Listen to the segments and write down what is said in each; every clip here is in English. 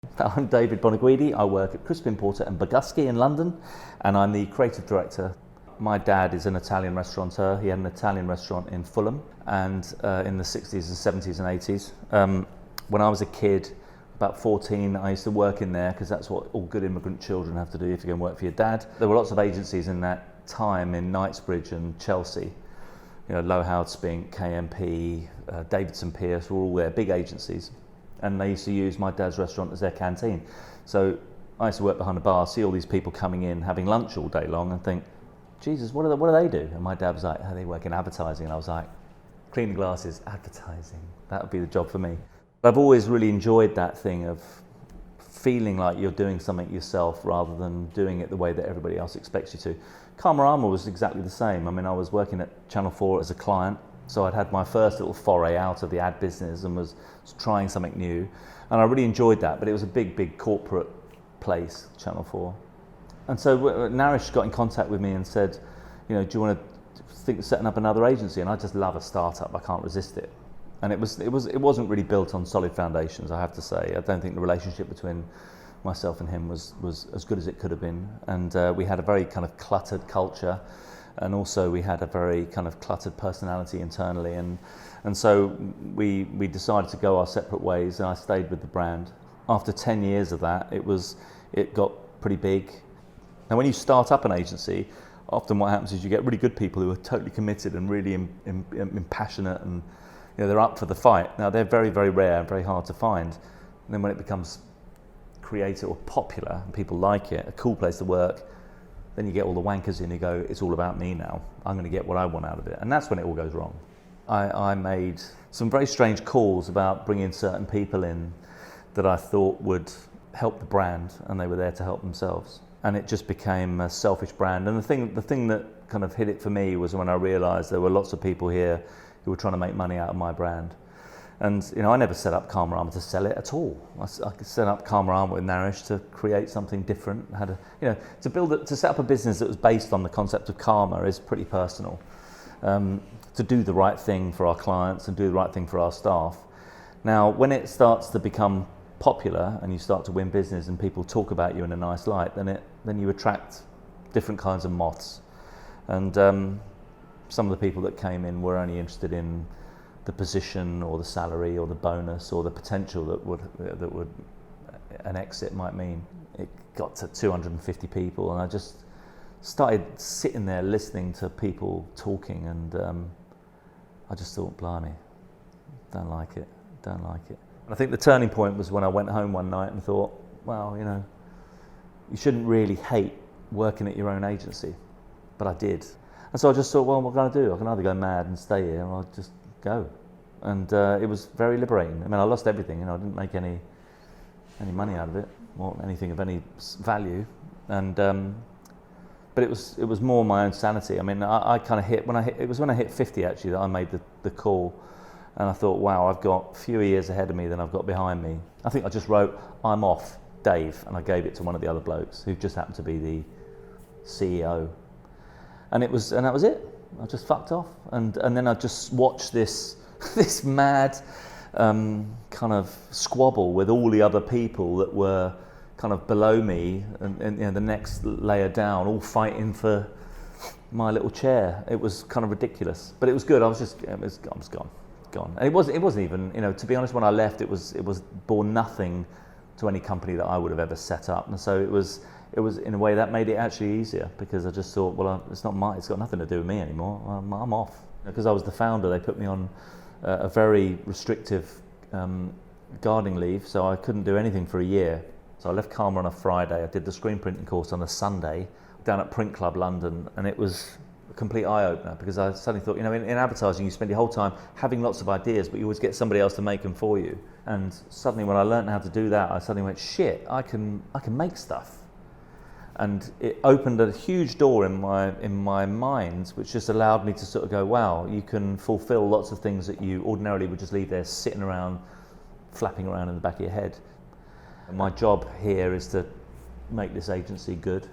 I'm David Buonaguidi. I work at Crispin Porter and Boguski in London, and I'm the creative director. My dad is an Italian restaurateur. He had an Italian restaurant in Fulham, and in the 60s and 70s and 80s. When I was a kid, about 14, I used to work in there because that's what all good immigrant children have to do if you go and work for your dad. There were lots of agencies in that time in Knightsbridge and Chelsea. You know, Low Howard Spink, KMP, Davidson Pierce were all there, big agencies. And they used to use my dad's restaurant as their canteen. So I used to work behind the bar, see all these people coming in, having lunch all day long, and think, Jesus, what do they do? And my dad was like, oh, they work in advertising. And I was like, cleaning glasses, advertising. That would be the job for me. I've always really enjoyed that thing of feeling like you're doing something yourself rather than doing it the way that everybody else expects you to. Karmarama was exactly the same. I mean, I was working at Channel 4 as a client, so I'd had my first little foray out of the ad business and was trying something new. And I really enjoyed that, but it was a big, big corporate place, Channel 4. And so Naresh got in contact with me and said, you know, do you want to think of setting up another agency? And I just love a startup, I can't resist it. And it wasn't really built on solid foundations, I have to say. I don't think the relationship between myself and him was as good as it could have been. And we had a very kind of cluttered culture, and also we had a very kind of cluttered personality internally. And so we decided to go our separate ways, and I stayed with the brand. After 10 years of that, it got pretty big. Now when you start up an agency, often what happens is you get really good people who are totally committed and really passionate, and you know, they're up for the fight. Now they're very, very rare and very hard to find. And then when it becomes creative or popular and people like it, a cool place to work, then you get all the wankers in who go, it's all about me now. I'm going to get what I want out of it. And that's when it all goes wrong. I made some very strange calls about bringing certain people in that I thought would help the brand, and they were there to help themselves. And it just became a selfish brand. And the thing that kind of hit it for me was when I realized there were lots of people here who were trying to make money out of my brand. And you know, I never set up Karmarama to sell it at all. I set up Karmarama with Naresh to create something different. To set up a business that was based on the concept of karma is pretty personal. To do the right thing for our clients and do the right thing for our staff. Now, when it starts to become popular and you start to win business and people talk about you in a nice light, then you attract different kinds of moths. And some of the people that came in were only interested in the position or the salary or the bonus or the potential that would an exit might mean. It got to 250 people, and I just started sitting there listening to people talking, and I just thought, blimey, don't like it. And I think the turning point was when I went home one night and thought, well, you know, you shouldn't really hate working at your own agency, but I did. And so I just thought, well, what can I do? I can either go mad and stay here, or I'll just go. And it was very liberating. I mean, I lost everything. You know, I didn't make any money out of it, or anything of any value. And but it was more my own sanity. I mean, I kind of hit when I hit 50 actually that I made the call, and I thought, wow, I've got fewer years ahead of me than I've got behind me. I think I just wrote, I'm off, Dave, and I gave it to one of the other blokes who just happened to be the CEO. And that was it. I just fucked off, and then I just watched this mad kind of squabble with all the other people that were kind of below me, and you know, the next layer down, all fighting for my little chair. It was kind of ridiculous, but it was good. I was gone. And it wasn't even, you know, to be honest, when I left, it was bore nothing to any company that I would have ever set up, and so it was in a way that made it actually easier, because I just thought, well, it's got nothing to do with me anymore. I'm off. Because I was the founder, they put me on a very restrictive gardening leave, so I couldn't do anything for a year. So I left Karma on a Friday. I did the screen printing course on a Sunday down at Print Club London, and it was a complete eye-opener, because I suddenly thought, you know, in advertising you spend your whole time having lots of ideas, but you always get somebody else to make them for you. And suddenly when I learned how to do that, I suddenly went, shit, I can make stuff. And it opened a huge door in my mind, which just allowed me to sort of go, wow, you can fulfill lots of things that you ordinarily would just leave there sitting around, flapping around in the back of your head. And my job here is to make this agency good.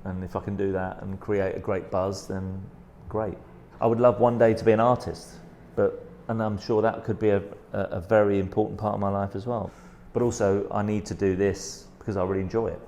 And if I can do that and create a great buzz, then great. I would love one day to be an artist, and I'm sure that could be a very important part of my life as well. but also I need to do this because I really enjoy it.